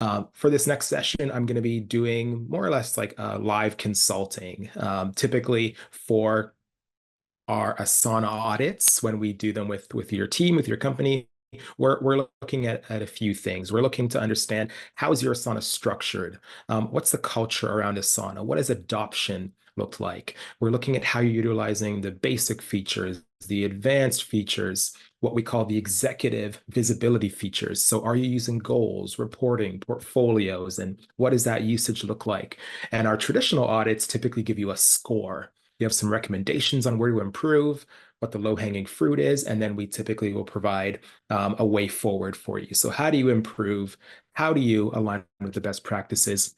For this next session, I'm going to be doing more or less like live consulting, typically for our Asana audits when we do them with your team, with your company. We're looking at a few things. We're looking to understand how is your Asana structured? What's the culture around Asana? What does adoption look like? We're looking at how you're utilizing the basic features, the advanced features, what we call the executive visibility features. So are you using goals, reporting, portfolios, and what does that usage look like? And our traditional audits typically give you a score. You have some recommendations on where to improve, what the low-hanging fruit is, and then we typically will provide a way forward for you. So how do you improve? How do you align with the best practices?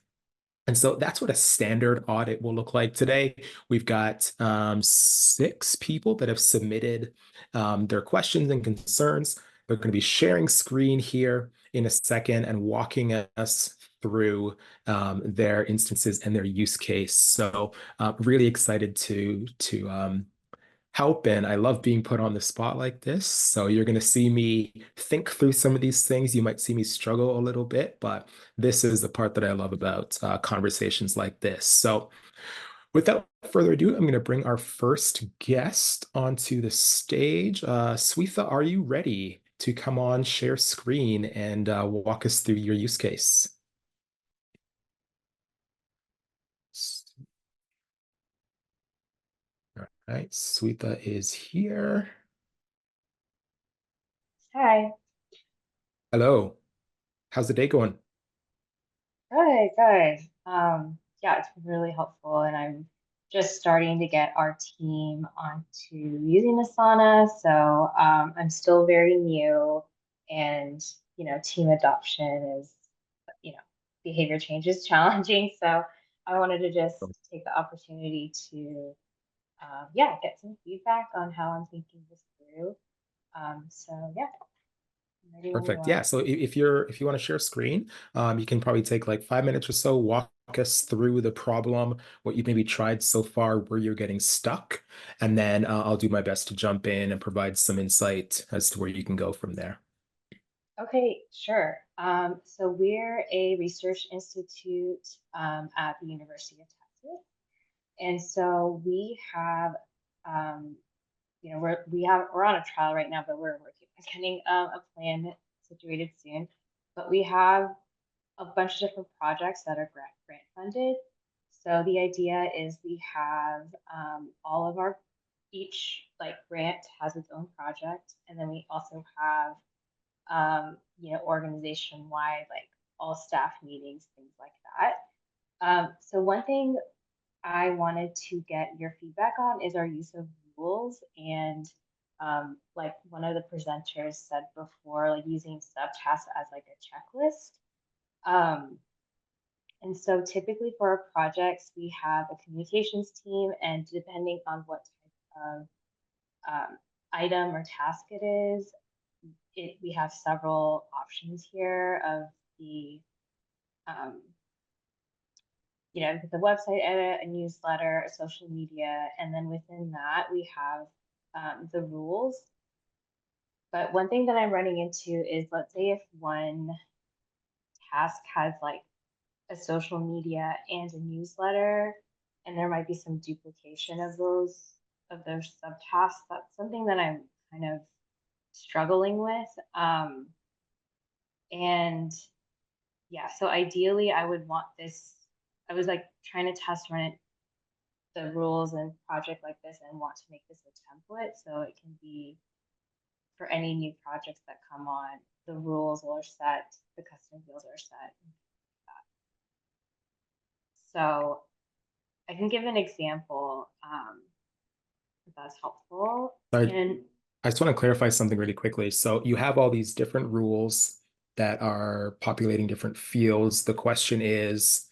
And so that's what a standard audit will look like today. We've got 6 people that have submitted their questions and concerns. They're going to be sharing screen here in a second and walking us through their instances and their use case. So really excited to help, and I love being put on the spot like this. So you're going to see me think through some of these things. You might see me struggle a little bit, but this is the part that I love about conversations like this. So without further ado, I'm going to bring our first guest onto the stage. Swetha, are you ready to come on, share screen, and walk us through your use case? All right, Swetha is here. Hi. Hello. How's the day going? Good, good. Yeah, it's been really helpful, and I'm just starting to get our team onto using Asana. So I'm still very new, and team adoption is, you know, behavior change is challenging. So I wanted to just take the opportunity to, yeah, get some feedback on how I'm thinking this through. So yeah, I'm ready when you Perfect. are. Yeah. So if you want to share a screen, you can probably take like 5 minutes or so, walk us through the problem, what you've maybe tried so far, where you're getting stuck, and then I'll do my best to jump in and provide some insight as to where you can go from there. Okay, sure. So we're a research institute at the University of Texas, and so we have, um, we're on a trial right now, but we're working on getting a plan situated soon. But we have a bunch of different projects that are grant funded. So the idea is we have all of our each like grant has its own project, and then we also have organization wide, like all staff meetings, things like that. So one thing I wanted to get your feedback on is our use of rules and like one of the presenters said before, like using subtasks as like a checklist. Um, and so typically for our projects, we have a communications team, and depending on what type of item or task it is, we have several options here of the um, the website edit, a newsletter, a social media, and then within that we have the rules. But one thing that I'm running into is, let's say if one task has like a social media and a newsletter, and there might be some duplication of those subtasks. That's something that I'm kind of struggling with. And yeah, so ideally I would want this. I was like trying to test run it, the rules and project like this, and want to make this a template so it can be for any new projects that come on. The rules are set, the custom fields are set. So I can give an example if that's helpful. I, And I just want to clarify something really quickly. So you have all these different rules that are populating different fields. The question is,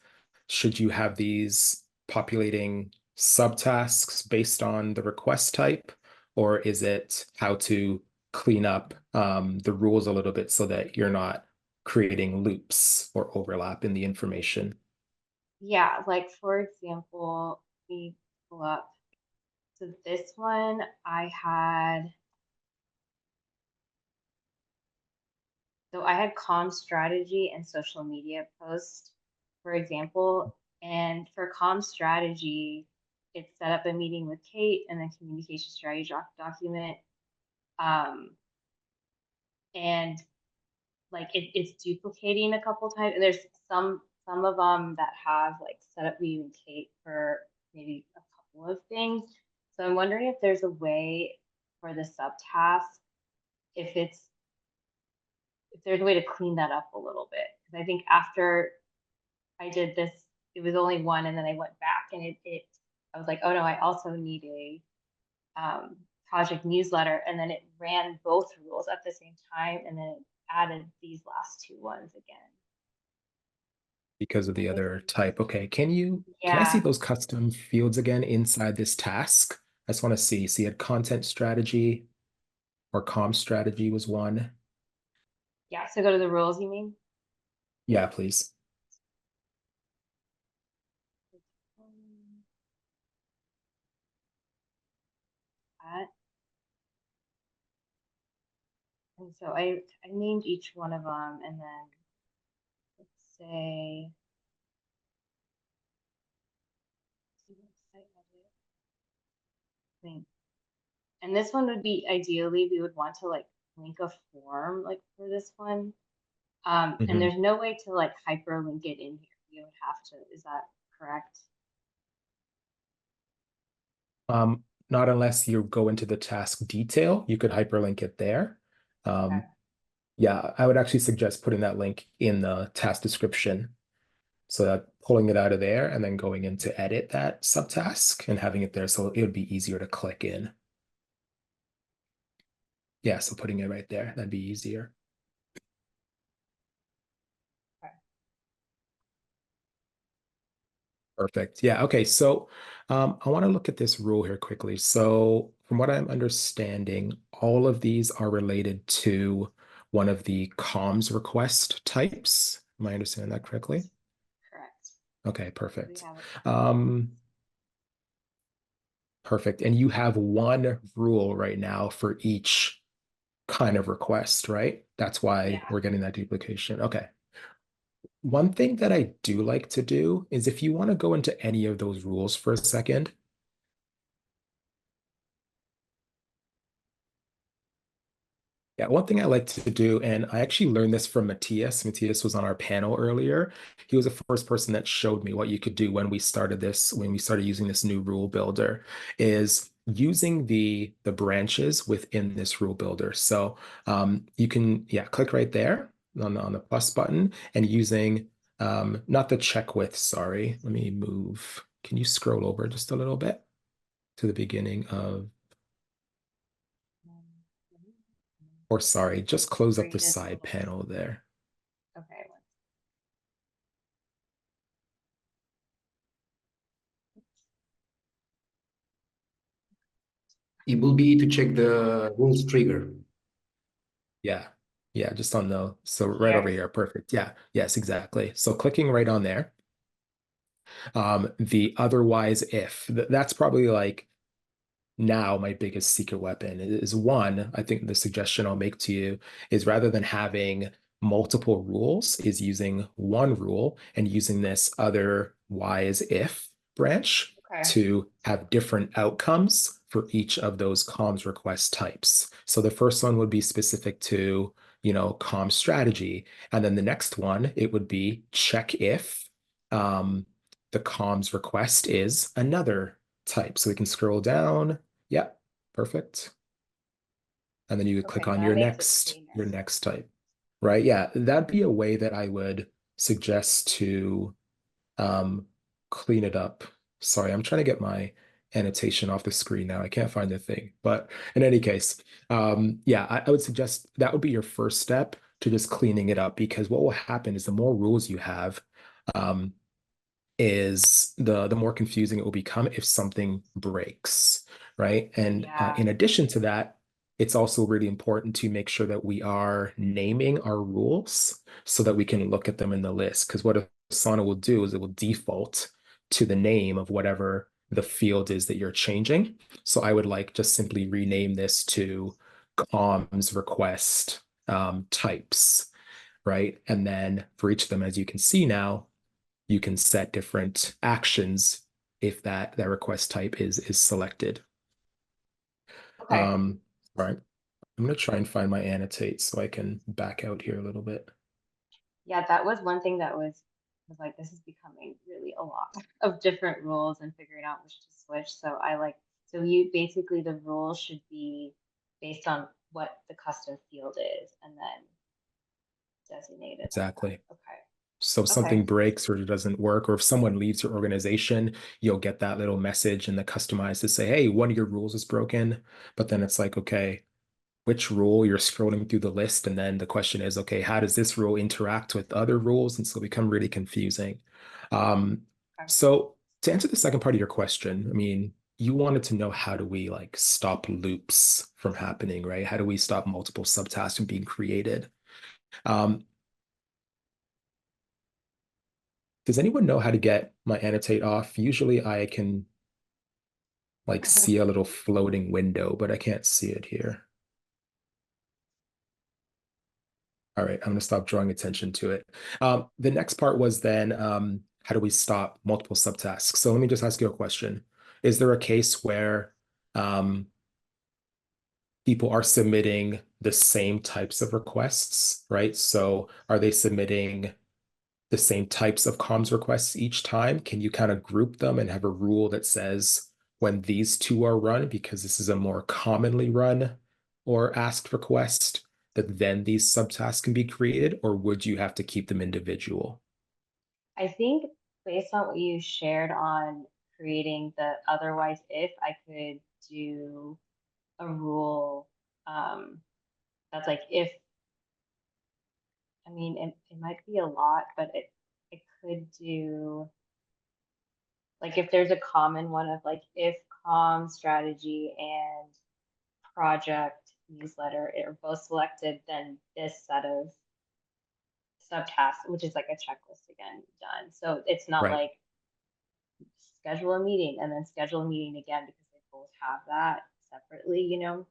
should you have these populating subtasks based on the request type, or is it how to clean up the rules a little bit so that you're not creating loops or overlap in the information? yeah, like for example, we pull up. So this one I had So I had comm strategy and social media post, for example. And for comm strategy, it set up a meeting with Kate and then communication strategy document. Um, and like it's duplicating a couple times. And there's some of them that have like set up meeting with Kate for maybe a couple of things. So I'm wondering if there's a way for the subtask, if it's if there's a way to clean that up a little bit. Because I think after I did this, it was only one, and then I went back and I was like, oh no, I also need a project newsletter, and then it ran both rules at the same time, and then it added these last two ones again. because of I the think, other type. Okay, can I see yeah, those custom fields again inside this task? I just want to see. So you had content strategy or comm strategy was one. yeah. So go to the rules, you mean? Yeah, please. That. And so I named each one of them, and then let's say link. And this one would be ideally we would want to like link a form like for this one. And Mhm. there's no way to like hyperlink it in here. You would have to, is that correct? Not unless you go into the task detail, you could hyperlink it there. Okay. Um, yeah, I would actually suggest putting that link in the task description so that pulling it out of there and then going in to edit that subtask and having it there so it would be easier to click in. Yeah, so putting it right there, that'd be easier. Okay. Perfect. Yeah. Okay. So I want to look at this rule here quickly. So from what I'm understanding, all of these are related to one of the comms request types. Am I understanding that correctly? Correct. Correct. Okay, We perfect. have a couple. Um, Perfect. And you have one rule right now for each kind of request, right? That's why Yeah. we're getting that duplication. Okay. One thing that I do like to do is if you want to go into any of those rules for a second, yeah, one thing I like to do, and I actually learned this from Matthias. Matthias was on our panel earlier. He was the first person that showed me what you could do when we started this, when we started using this new rule builder, is using the branches within this rule builder. So you can, yeah, click right there on the plus button and using not the check with, sorry. Let me move. Can you scroll over just a little bit to the beginning of, or sorry, just close up the Created the side little, panel there. okay. It will be to check the rules trigger. Yeah. Yeah, just on the, so right over Here. here. Perfect. Yeah. Yes, exactly. So clicking right on there. The otherwise if that's probably like now my biggest secret weapon is one, I think the suggestion I'll make to you is rather than having multiple rules, is using one rule and using this otherwise if branch Okay. to have different outcomes for each of those comms request types. So the first one would be specific to, comm strategy. And then the next one, it would be check if um, the comms request is another type. So we can scroll down. Yeah, perfect. And then you would click Okay. on That makes it cleaner. your next type, right? Yeah, that'd be a way that I would suggest to um, clean it up. Sorry, I'm trying to get my annotation off the screen now. I can't find the thing. But in any case, yeah, I would suggest that would be your first step to just cleaning it up because what will happen is the more rules you have, um, is the more confusing it will become if something breaks, right? And Yeah. in addition to that, it's also really important to make sure that we are naming our rules so that we can look at them in the list. Because what Asana will do is it will default to the name of whatever the field is that you're changing. So I would like just simply rename this to comms request types. right? And then for each of them, as you can see now, you can set different actions if that request type is selected. Okay. Um, right. I'm going to try and find my annotate so I can back out here a little bit. Yeah, that was one thing that was like, this is becoming really a lot of different rules and figuring out which to switch. So I like, so you basically the rules should be based on what the custom field is and then designated like Exactly. that. So if Okay. something breaks or it doesn't work, or if someone leaves your organization, you'll get that little message in the customize to say, hey, one of your rules is broken. But then it's like, okay, which rule? You're scrolling through the list, and then the question is, okay, how does this rule interact with other rules? And so become really confusing. Um, Okay. so to answer the second part of your question, I mean, you wanted to know how do we like stop loops from happening, right? How do we stop multiple subtasks from being created? Um, does anyone know how to get my annotate off? Usually I can like see a little floating window, but I can't see it here. All right, I'm going to stop drawing attention to it. The next part was then how do we stop multiple subtasks? So let me just ask you a question. Is there a case where um, people are submitting the same types of requests, right? So are they submitting the same types of comms requests each time? Can you kind of group them and have a rule that says when these two are run, because this is a more commonly run or asked request, that then these subtasks can be created, or would you have to keep them individual? I think based on what you shared on creating the otherwise if, I could do a rule that's like if, I mean, it might be a lot, but it could do like if there's a common one of like if comm strategy and project newsletter are both selected, then this set of subtasks, which is like a checklist again, done. So it's not Right, like schedule a meeting and then schedule a meeting again because they both have that separately, you know?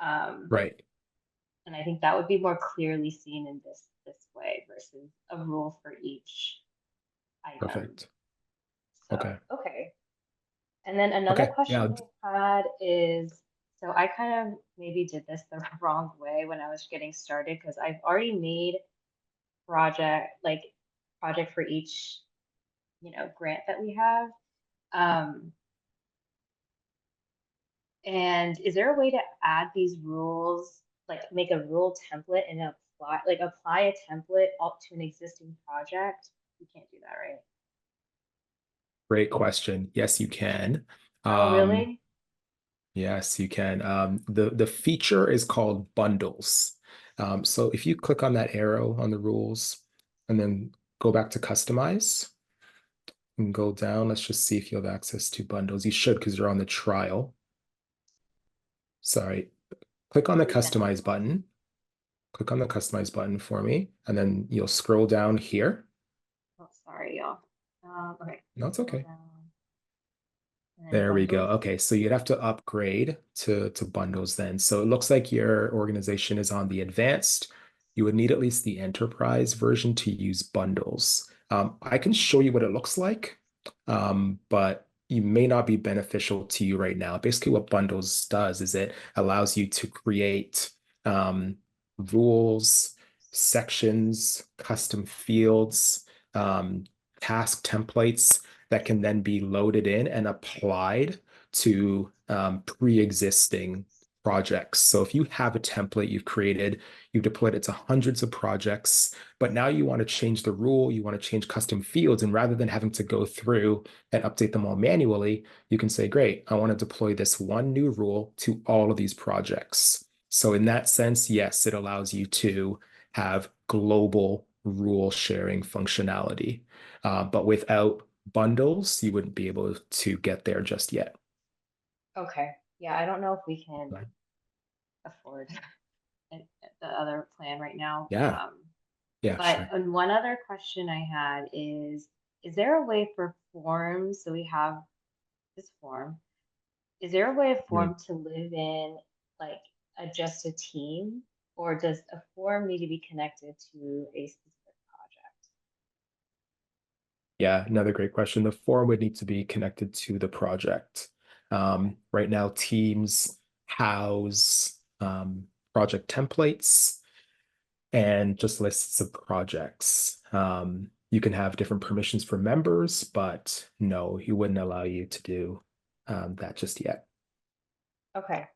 Um, right. and I think that would be more clearly seen in this way versus a rule for each item. Perfect. So, Okay. okay. And then another Okay. question Yeah. I had is, so I kind of maybe did this the wrong way when I was getting started because I've already made project like project for each, grant that we have. Um, and is there a way to add these rules, like make a rule template and apply a template up to an existing project? You can't do that, right? Great question. Yes, you can. Oh, Um, really? yes, you can. The feature is called bundles. So if you click on that arrow on the rules and then go back to customize and go down, let's just see if you have access to bundles. You should because you're on the trial. Sorry. Click on the Yeah. customize button. Click on the customize button for me, and then you'll scroll down here. Oh, sorry, y'all. Okay. No, it's Scroll okay. down. And then There we go. bundles. Okay, so you'd have to upgrade to bundles then. So it looks like your organization is on the advanced. You would need at least the enterprise version to use bundles. I can show you what it looks like, but you may not be beneficial to you right now. Basically, what bundles does is it allows you to create rules, sections, custom fields, um, task templates that can then be loaded in and applied to pre-existing projects. So if you have a template you've created, you've deployed it to hundreds of projects, but now you want to change the rule, you want to change custom fields, and rather than having to go through and update them all manually, you can say, great, I want to deploy this one new rule to all of these projects. So in that sense, yes, it allows you to have global rule sharing functionality. But without bundles, you wouldn't be able to get there just yet. Okay. Yeah, I don't know if we can Right. afford the other plan right now. Yeah, yeah, But sure. and one other question I had is there a way for forms? So we have this form. Is there a way of Mm. form to live in like just a team? Or does a form need to be connected to a specific project? Yeah, another great question. The form would need to be connected to the project. Right now, teams house project templates and just lists of projects. You can have different permissions for members, but no, he wouldn't allow you to do that just yet. Okay.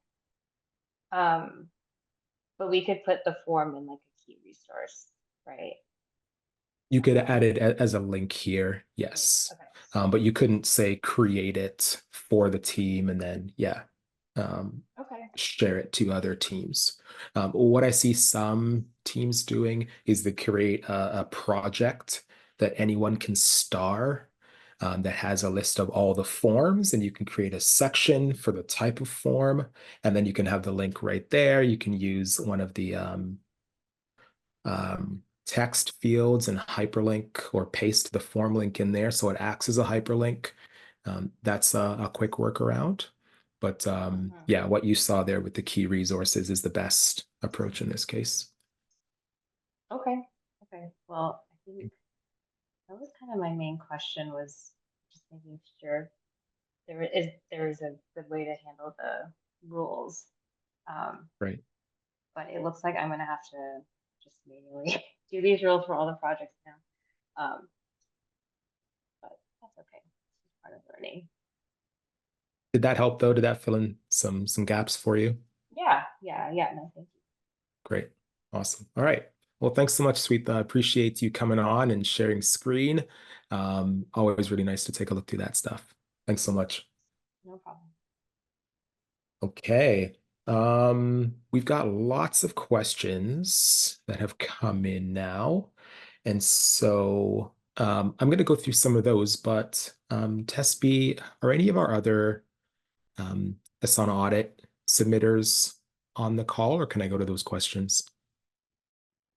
But we could put the form in like a key resource, right? You could add it as a link here, Link. yes. Okay. But you couldn't say create it for the team and then, yeah, Okay. share it to other teams. What I see some teams doing is they create a project that anyone can star that has a list of all the forms, and you can create a section for the type of form, and then you can have the link right there. You can use one of the text fields and hyperlink or paste the form link in there so it acts as a hyperlink. That's a quick workaround. But Mhm. yeah, what you saw there with the key resources is the best approach in this case. Okay. Okay. Well, I think that was kind of my main question, was just making sure there is a good way to handle the rules. Um, Right. but it looks like I'm gonna have to just manually do these rules for all the projects now. But that's okay. It's part of learning. Did that help though? Did that fill in some gaps for you? Yeah, yeah, yeah. No, thank you. Great. Awesome. All right. Well, thanks so much, Sweet. I appreciate you coming on and sharing screen. Always really nice to take a look through that stuff. Thanks so much. No problem. Okay. We've got lots of questions that have come in now. And so I'm going to go through some of those, but Tesby, are any of our other Asana audit submitters on the call, or can I go to those questions?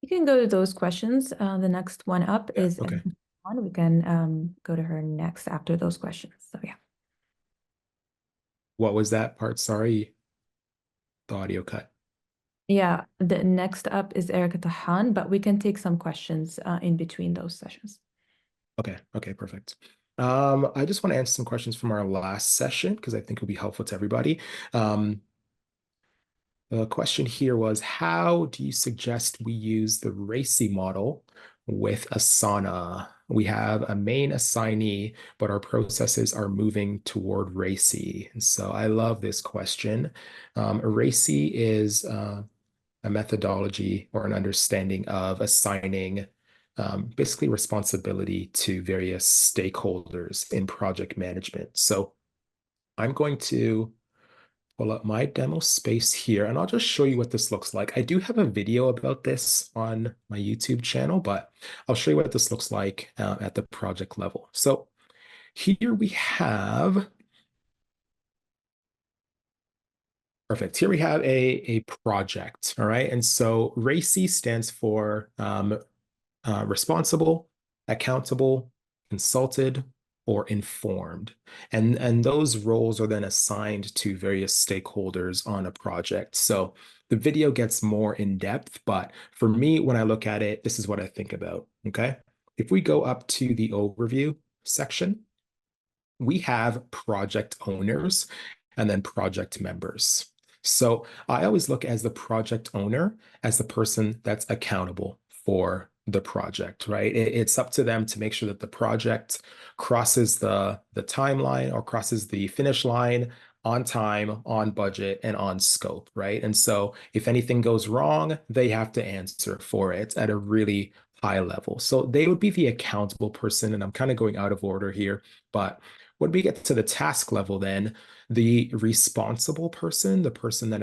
You can go to those questions. The next one up Yeah, is okay. on. We can go to her next after those questions. So yeah. What was that part? Sorry, the audio cut. Yeah, the next up is Erica Tahan, but we can take some questions in between those sessions. Okay, okay, perfect. I just want to answer some questions from our last session because I think it'll be helpful to everybody. The question here was, how do you suggest we use the RACI model with Asana? We have a main assignee, but our processes are moving toward RACI. And so I love this question. RACI is a methodology or an understanding of assigning basically responsibility to various stakeholders in project management. So I'm going to pull up my demo space here, and I'll just show you what this looks like. I do have a video about this on my YouTube channel, but I'll show you what this looks like at the project level. So here we have, perfect. Here we have a project, all right? And so RACI stands for responsible, accountable, consulted, or informed. And those roles are then assigned to various stakeholders on a project. So the video gets more in depth, but for me, when I look at it, this is what I think about, okay? If we go up to the overview section, we have project owners and then project members. So I always look as the project owner as the person that's accountable for the project, right? It's up to them to make sure that the project crosses the timeline or crosses the finish line on time, on budget, and on scope, right? And so if anything goes wrong, they have to answer for it at a really high level. So they would be the accountable person, and I'm kind of going out of order here, but when we get to the task level, then the responsible person, the person that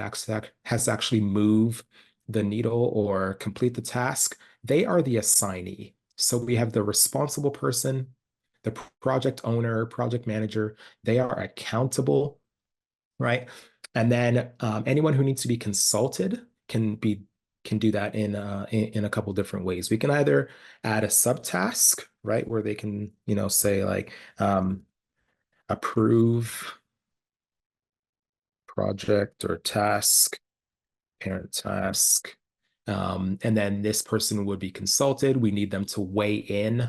has to actually move the needle or complete the task, they are the assignee. So we have the responsible person, the project owner, project manager, they are accountable, right? And then anyone who needs to be consulted can do that in a couple different ways. We can either add a subtask, right, where they can, say like approve project or task, parent task, And then this person would be consulted. We need them to weigh in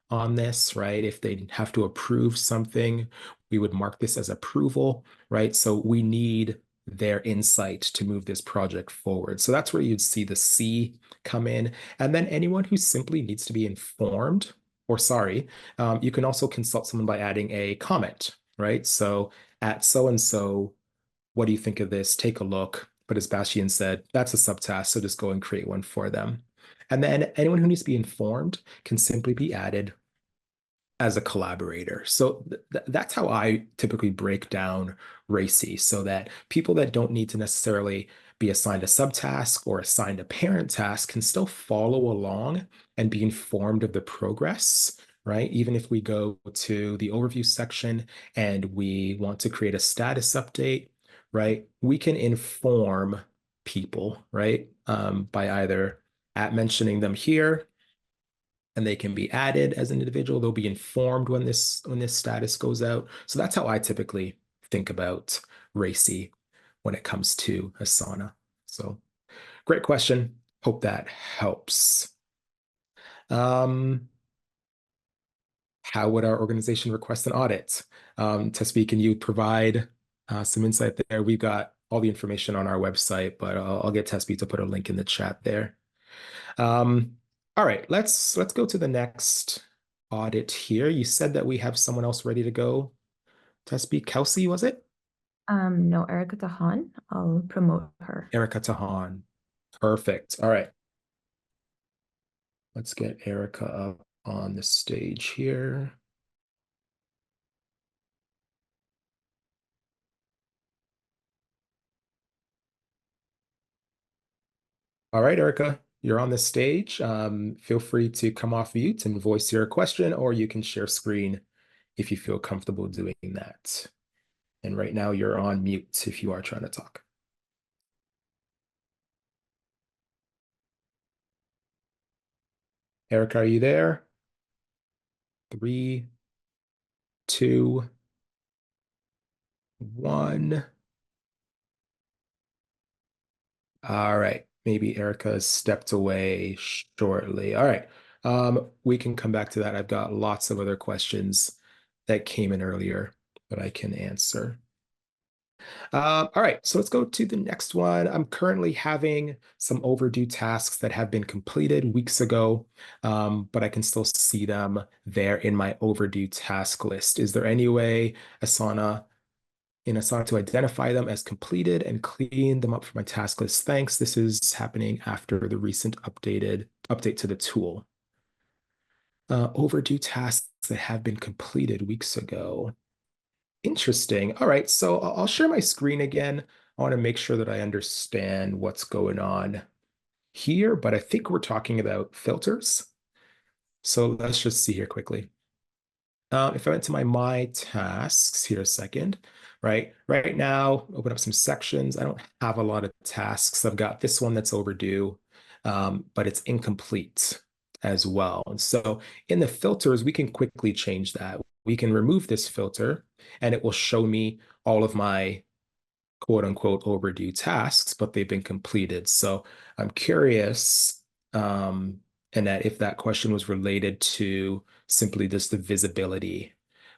on this, right? If they have to approve something, we would mark this as approval, right? So we need their insight to move this project forward. So that's where you'd see the C come in. And then anyone who simply needs to be informed, or sorry, you can also consult someone by adding a comment, right? So at so-and-so, what do you think of this? Take a look. But as Bastian said, that's a subtask, so just go and create one for them. And then anyone who needs to be informed can simply be added as a collaborator. So that's how I typically break down RACI, so that people that don't need to necessarily be assigned a subtask or assigned a parent task can still follow along and be informed of the progress, right? Even if we go to the overview section and we want to create a status update, right? We can inform people, right? By either at mentioning them here, and they can be added as an individual. They'll be informed when this status goes out. So that's how I typically think about RACI when it comes to Asana. So great question. Hope that helps. How would our organization request an audit? Tespi, can you provide some insight there? We've got all the information on our website, but I'll get Tespi to put a link in the chat there. All right, let's go to the next audit here. You said that we have someone else ready to go. Tespi, Kelsey, was it? No, Erica Tahan. I'll promote her. Erica Tahan. Perfect. All right. Let's get Erica up on the stage here. All right, Erica, you're on the stage. Feel free to come off mute and voice your question, or you can share screen if you feel comfortable doing that. And right now you're on mute if you are trying to talk. Erica, are you there? 3, 2, 1. All right. Maybe Erica stepped away shortly. All right. We can come back to that. I've got lots of other questions that came in earlier that I can answer. All right, so let's go to the next one. I'm currently having some overdue tasks that have been completed weeks ago, but I can still see them there in my overdue task list. Is there any way in Asana to identify them as completed and clean them up for my task list? Thanks. This is happening after the recent update to the tool. Overdue tasks that have been completed weeks ago. Interesting. All right, so I'll share my screen again. I want to make sure that I understand what's going on here, but I think we're talking about filters. So let's just see here quickly. If I went to my tasks here a second, right? Right now, open up some sections. I don't have a lot of tasks. I've got this one that's overdue, but it's incomplete as well. And so in the filters, we can quickly change that. We can remove this filter and it will show me all of my quote unquote overdue tasks, but they've been completed. So I'm curious, and that if that question was related to simply just the visibility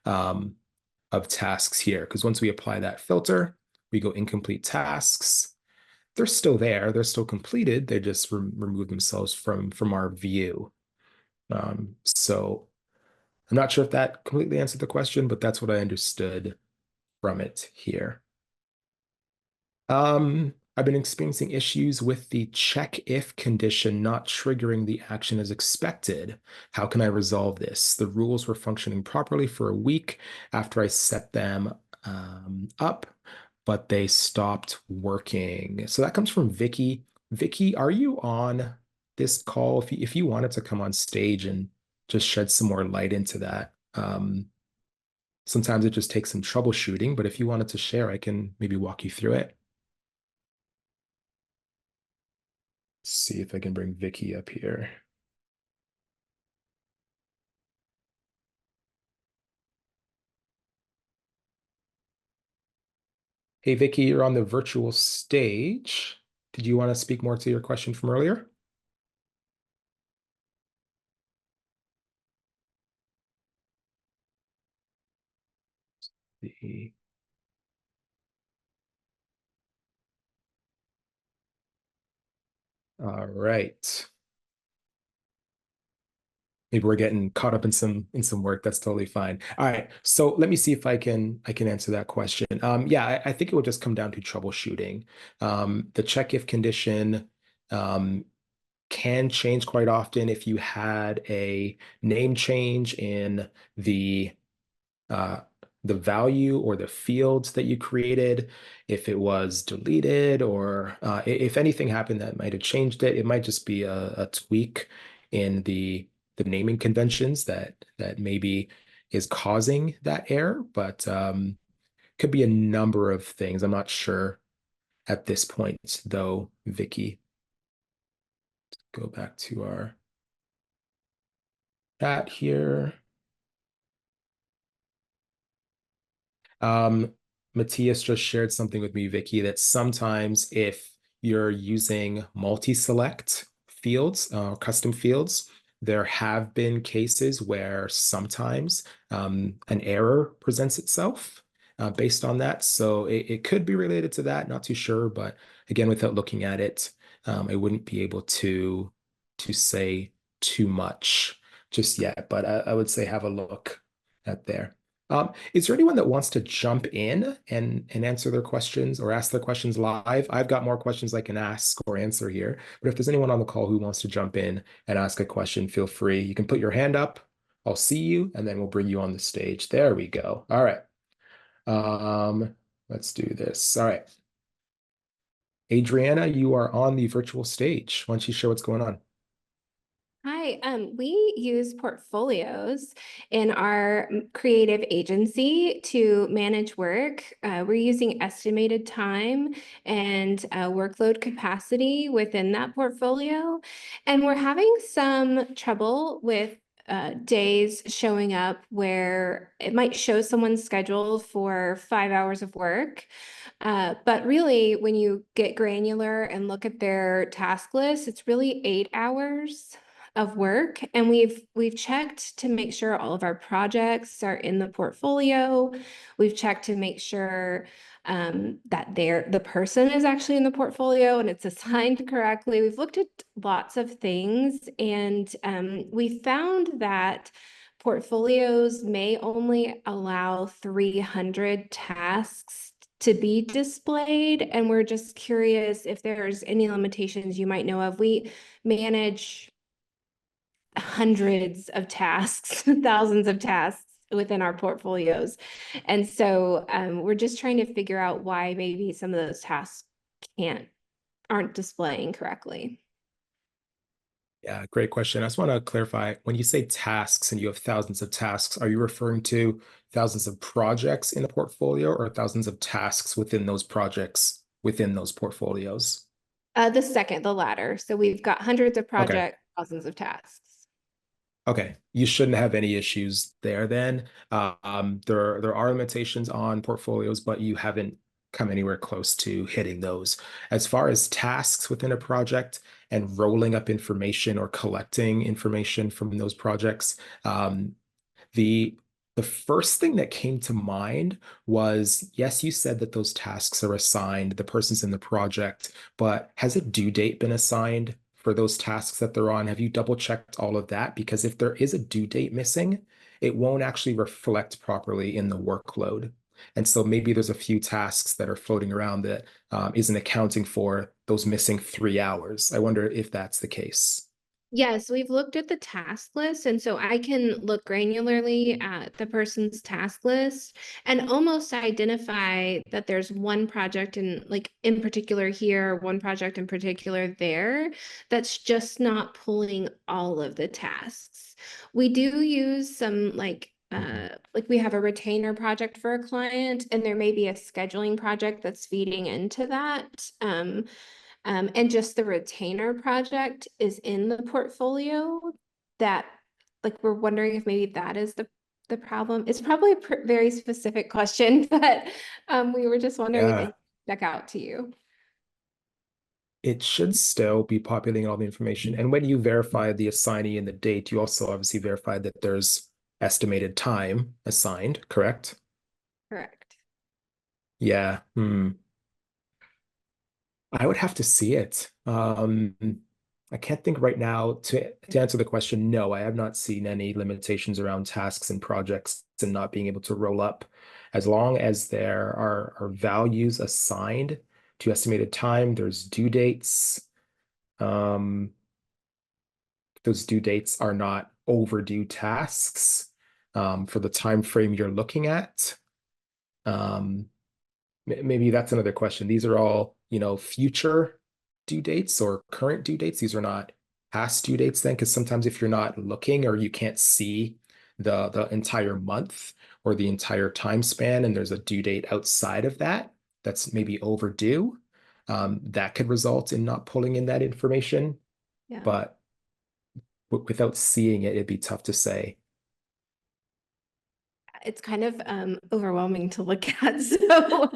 of tasks here. Because once we apply that filter, we go incomplete tasks. They're still there. They're still completed. They just remove themselves from our view. So I'm not sure if that completely answered the question, but that's what I understood from it here. I've been experiencing issues with the check if condition not triggering the action as expected. How can I resolve this? The rules were functioning properly for a week after I set them up, but they stopped working. So that comes from Vicky. Vicky, are you on this call? If you wanted to come on stage and just shed some more light into that. Sometimes it just takes some troubleshooting, but if you wanted to share, I can maybe walk you through it. See if I can bring Vicky up here. Hey, Vicky, you're on the virtual stage. did you want to speak more to your question from earlier? The- All right. Maybe we're getting caught up in some work. That's totally fine. All right. So let me see if I can answer that question. Yeah, I think it would just come down to troubleshooting. The check if condition can change quite often if you had a name change in uh, the value or the fields that you created, if it was deleted or if anything happened that might have changed it. It might just be a tweak in the naming conventions that maybe is causing that error, but could be a number of things. I'm not sure at this point, though, Vicky. Go back to our chat here. Um, Matthias just shared something with me, Vicky, that sometimes if you're using multi-select fields, custom fields, there have been cases where sometimes an error presents itself based on that. So it could be related to that, not too sure, but again, without looking at it, I wouldn't be able to say too much just yet, but I would say have a look at there. Is there anyone that wants to jump in and answer their questions or ask their questions live? I've got more questions I can ask or answer here, but if there's anyone on the call who wants to jump in and ask a question, feel free. You can put your hand up. I'll see you, and then we'll bring you on the stage. There we go. All right. Let's do this. All right. Adriana, you are on the virtual stage. Why don't you share what's going on? Hi, we use portfolios in our creative agency to manage work. We're using estimated time and workload capacity within that portfolio. And we're having some trouble with days showing up where it might show someone's schedule for 5 hours of work. But really, when you get granular and look at their task list, it's really 8 hours of work, and we've checked to make sure all of our projects are in the portfolio. We've checked to make sure that the person is actually in the portfolio and it's assigned correctly. We've looked at lots of things, and we found that portfolios may only allow 300 tasks to be displayed, and we're just curious if there's any limitations you might know of. We manage hundreds of tasks, thousands of tasks within our portfolios. And so we're just trying to figure out why maybe some of those tasks aren't displaying correctly. Yeah, great question. I just want to clarify, when you say tasks and you have thousands of tasks, are you referring to thousands of projects in a portfolio or thousands of tasks within those projects within those portfolios? The latter. So we've got hundreds of Okay. projects, thousands of tasks. Okay, you shouldn't have any issues there then. There are limitations on portfolios, but you haven't come anywhere close to hitting those. As far as tasks within a project and rolling up information or collecting information from those projects, the the first thing that came to mind was, yes, you said that those tasks are assigned, the person's in the project, but has a due date been assigned for those tasks that they're on? Have you double checked all of that? Because if there is a due date missing, it won't actually reflect properly in the workload. And so maybe there's a few tasks that are floating around that isn't accounting for those missing 3 hours. I wonder if that's the case. Yes, we've looked at the task list, and so I can look granularly at the person's task list and almost identify that there's one project in particular here, one project in particular there, that's just not pulling all of the tasks. We do use some like we have a retainer project for a client, and there may be a scheduling project that's feeding into that. And just the retainer project is in the portfolio that we're wondering if maybe that is the problem. It's probably a very specific question, but we were just wondering if Yeah. it stuck out to you. it should still be populating all the information. And when you verify the assignee and the date, you also obviously verify that there's estimated time assigned, correct? Correct. Yeah. I would have to see it. I can't think right now to answer the question. No, I have not seen any limitations around tasks and projects and not being able to roll up. As long as there are values assigned to estimated time, there's due dates. Those due dates are not overdue tasks for the time frame you're looking at. Maybe that's another question. These are all, future due dates or current due dates. These are not past due dates then, because sometimes if you're not looking or you can't see the entire month or the entire time span and there's a due date outside of that, that's maybe overdue. That could result in not pulling in that information. Yeah. But without seeing it, it'd be tough to say. It's kind of overwhelming to look at. So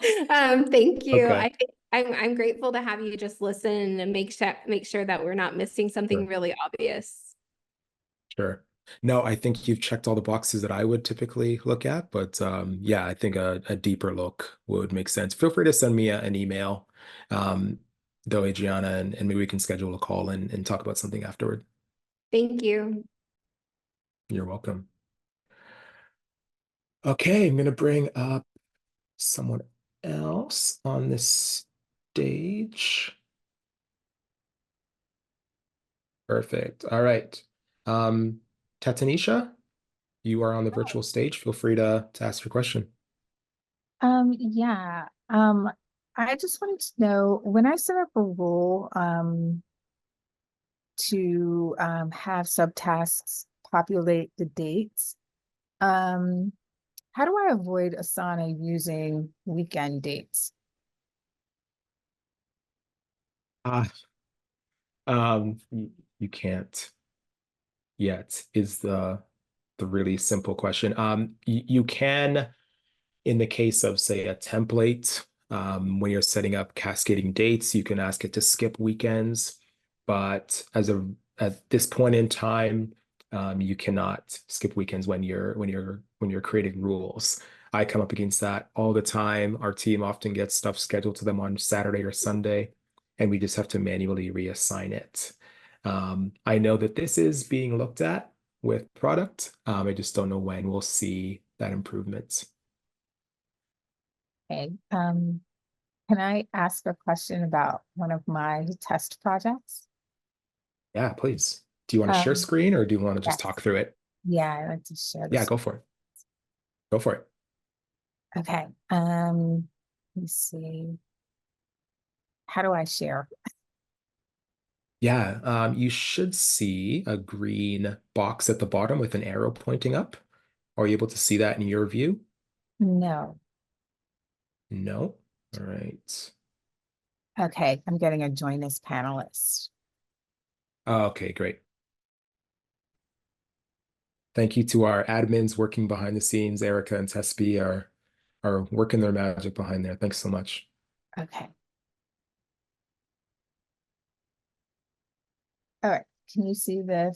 thank you. Okay. I think I'm grateful to have you just listen and make sure that we're not missing something Sure. really obvious. Sure. No, I think you've checked all the boxes that I would typically look at, but yeah, I think a deeper look would make sense. Feel free to send me an email, though, Adriana, and maybe we can schedule a call and talk about something afterward. Thank you. You're welcome. Okay, I'm going to bring up someone else on this stage. Perfect. All right. Tatanisha, you are on the virtual stage. Feel free to ask your question. Yeah. I just wanted to know when I set up a rule to have subtasks populate the dates, how do I avoid Asana using weekend dates? You can't yet is the really simple question. You can, in the case of, say, a template, when you're setting up cascading dates, you can ask it to skip weekends. But at this point in time, you cannot skip weekends when you're creating rules. I come up against that all the time. Our team often gets stuff scheduled to them on Saturday or Sunday, and we just have to manually reassign it. I know that this is being looked at with product. I just don't know when we'll see that improvement. Okay. Can I ask a question about one of my test projects? Yeah, please. Do you want to share Um, screen or do you want to just yes. talk through it? Yeah, I'd like to share Yeah, this. go for it. Go for it. Okay. Let me see. How do I share? Yeah, you should see a green box at the bottom with an arrow pointing up. Are you able to see that in your view? No. No. All right. Okay, I'm getting a join as panelist. Okay, great. Thank you to our admins working behind the scenes. Erica and Tespi are working their magic behind there. Thanks so much. Okay. All right. Can you see the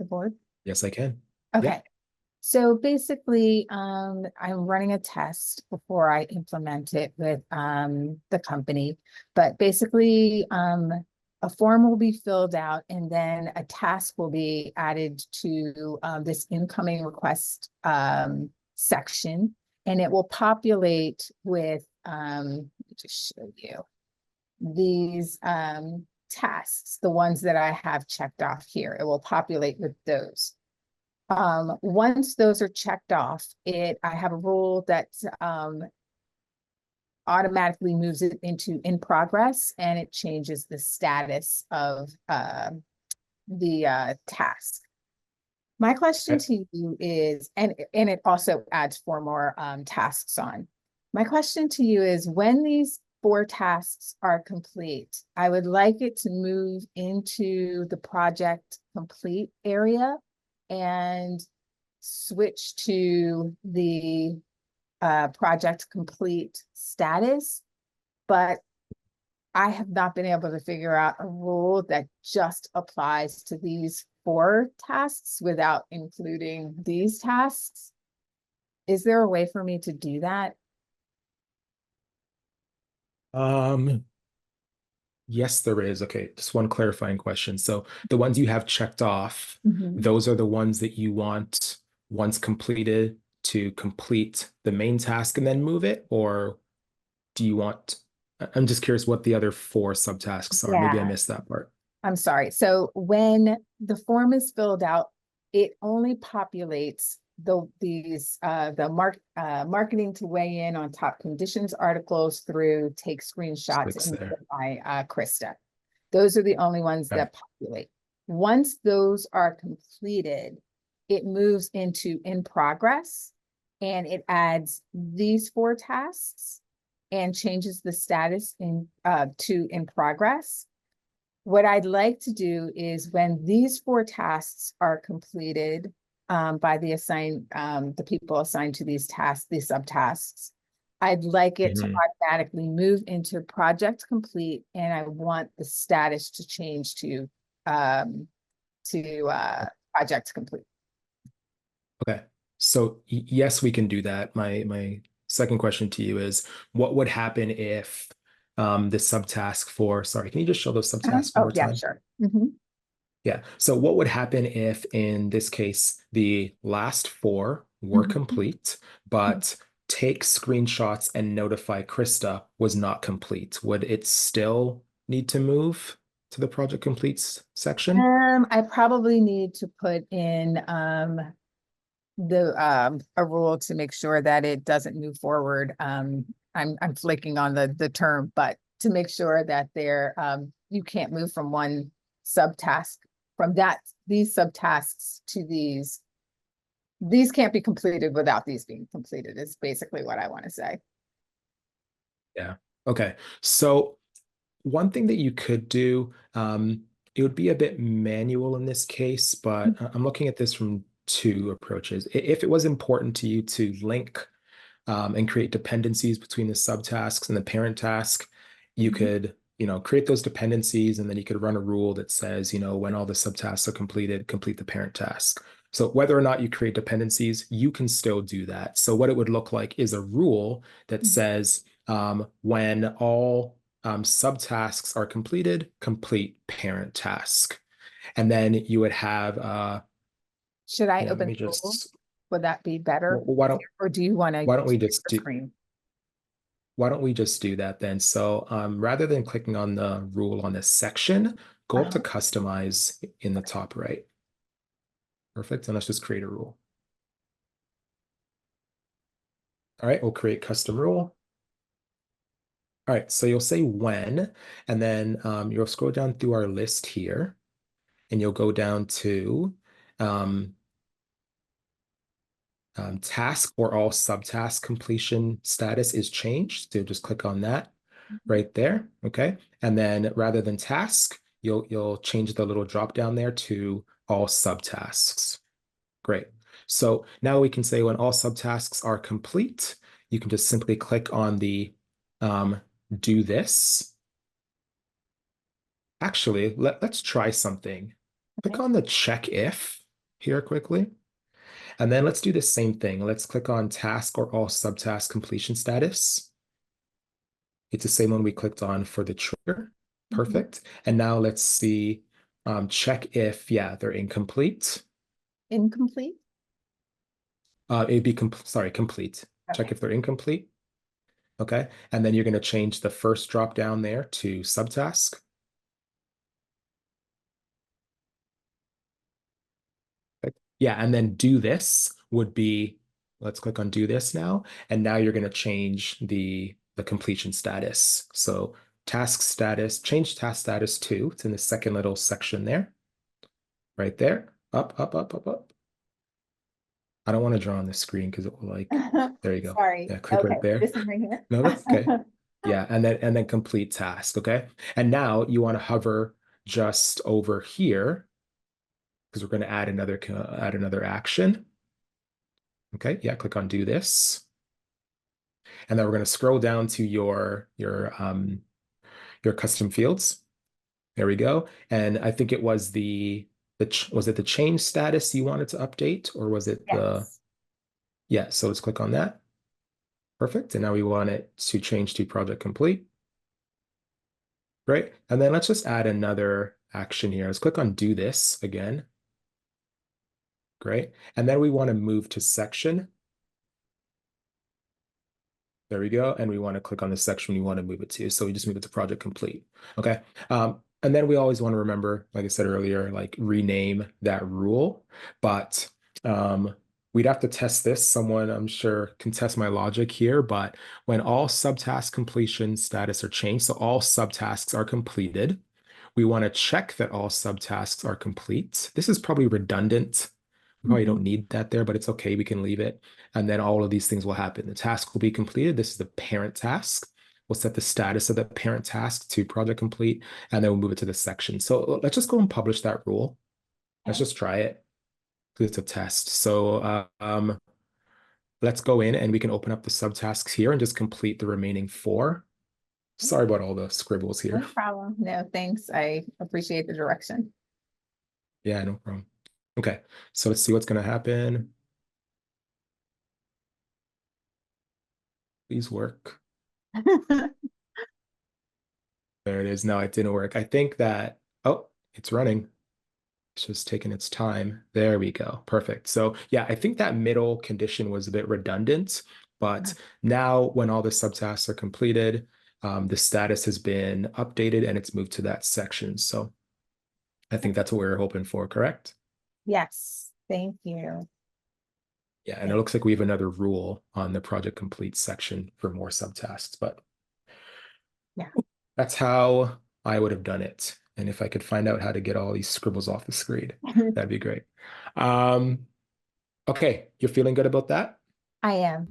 board? Yes, I can. Okay. Yeah. So basically, I'm running a test before I implement it with the company. But basically, a form will be filled out and then a task will be added to this incoming request section, and it will populate with let me just show you these tasks, the ones that I have checked off here. It will populate with those. Once those are checked off, I have a rule that automatically moves it into in progress, and it changes the status of the task. My question to you is, and it also adds 4 more tasks on. My question to you is, when these 4 tasks are complete, I would like it to move into the project complete area and switch to the project complete status, but I have not been able to figure out a rule that just applies to these 4 tasks without including these tasks. Is there a way for me to do that? Yes, there is. Okay, just one clarifying question. So the ones you have checked off, Mhm. those are the ones that you want once completed to complete the main task and then move it, or do you want? I'm just curious what the other 4 subtasks are. Maybe I Yeah. missed that part. I'm sorry. So when the form is filled out, it only populates marketing to weigh in on top conditions articles through take screenshots Clicks and there. by Krista. Those are the only ones Okay. that populate. Once those are completed, it moves into in progress and it adds these 4 tasks and changes the status to in progress. What I'd like to do is when these 4 tasks are completed by the people assigned to these tasks, these subtasks, I'd like it to Mhm. automatically move into project complete, and I want the status to change to project complete. Okay. So yes, we can do that. My second question to you is, what would happen if the subtask for, sorry, can you just show those subtasks one Oh, more yeah, time? sure. Yeah. So what would happen if, in this case, the last 4 were Mhm. complete, but take screenshots and notify Krista was not complete? Would it still need to move to the project completes section? I probably need to put in a rule to make sure that it doesn't move forward. I'm flaking on the term, but to make sure that you can't move from one subtask from these subtasks to these. These can't be completed without these being completed is basically what I want to say. Yeah. Okay. So one thing that you could do, it would be a bit manual in this case, but I'm looking at this from 2 approaches. If it was important to you to link and create dependencies between the subtasks and the parent task, you could, create those dependencies, and then you could run a rule that says, when all the subtasks are completed, complete the parent task. So whether or not you create dependencies, you can still do that. So what it would look like is a rule that says, when all subtasks are completed, complete parent task. And then you would have, Should I let open me the rule? just, Would that be better? why don't, Or do you want to why don't we just do, screen? why don't we just do that then? So rather than clicking on the rule on this section, go up to customize in the top right. Perfect. And let's just create a rule. All right, we'll create custom rule. All right, so you'll say when, and then you'll scroll down through our list here, and you'll go down to task or all subtask completion status is changed. So just click on that right there. Okay. And then rather than task, you'll change the little drop down there to all subtasks. Great. So now we can say when all subtasks are complete, you can just simply click on the do this. Actually, let's try something. Click Okay. on the check if here quickly. And then let's do the same thing. Let's click on task or all subtask completion status. It's the same one we clicked on for the trigger. Perfect. And now let's see, check if, yeah, they're incomplete. Incomplete? It'd be, complete. Check Okay. if they're incomplete. Okay. And then you're going to change the first drop down there to subtask. Yeah, and then do this would be, let's click on do this now. And now you're going to change the completion status. So task status, change task status to, it's in the second little section there, right there, up, up, up, up, up. I don't want to draw on the screen because it will there you go. Sorry. Yeah, click Okay. right there. This one right here. No, that's okay. Yeah, and then complete task, okay? And now you want to hover just over here because we're going to add another action. Okay, yeah, click on do this. And then we're going to scroll down to your your custom fields. There we go. And I think it was was it the change status you wanted to update, or was it Yes. yeah, so let's click on that. Perfect. And now we want it to change to project complete. Great. And then let's just add another action here. Let's click on do this again. Great. And then we want to move to section. There we go. And we want to click on the section we want to move it to. So we just move it to project complete. Okay. And then we always want to remember, like I said earlier, like rename that rule. But we'd have to test this. Someone, I'm sure, can test my logic here. But when all subtask completion status are changed, so all subtasks are completed, we want to check that all subtasks are complete. This is probably redundant. We probably don't need that there, but it's okay. We can leave it. And then all of these things will happen. The task will be completed. This is the parent task. We'll set the status of the parent task to project complete, and then we'll move it to the section. So let's just go and publish that rule. Let's just try it. It's a test. So let's go in and we can open up the subtasks here and just complete the remaining 4. Sorry about all the scribbles here. No problem. No, thanks. I appreciate the direction. Yeah, no problem. Okay, so let's see what's going to happen. Please work. There it is. No, it didn't work. I think that, oh, it's running. It's just taking its time. There we go. Perfect. So yeah, I think that middle condition was a bit redundant, but now when all the subtasks are completed, the status has been updated and it's moved to that section. So I think that's what we were hoping for, correct? Yes, thank you. Yeah, and it looks like we have another rule on the project complete section for more subtasks, but yeah, that's how I would have done it. And if I could find out how to get all these scribbles off the screen, that'd be great. Okay, you're feeling good about that? I am.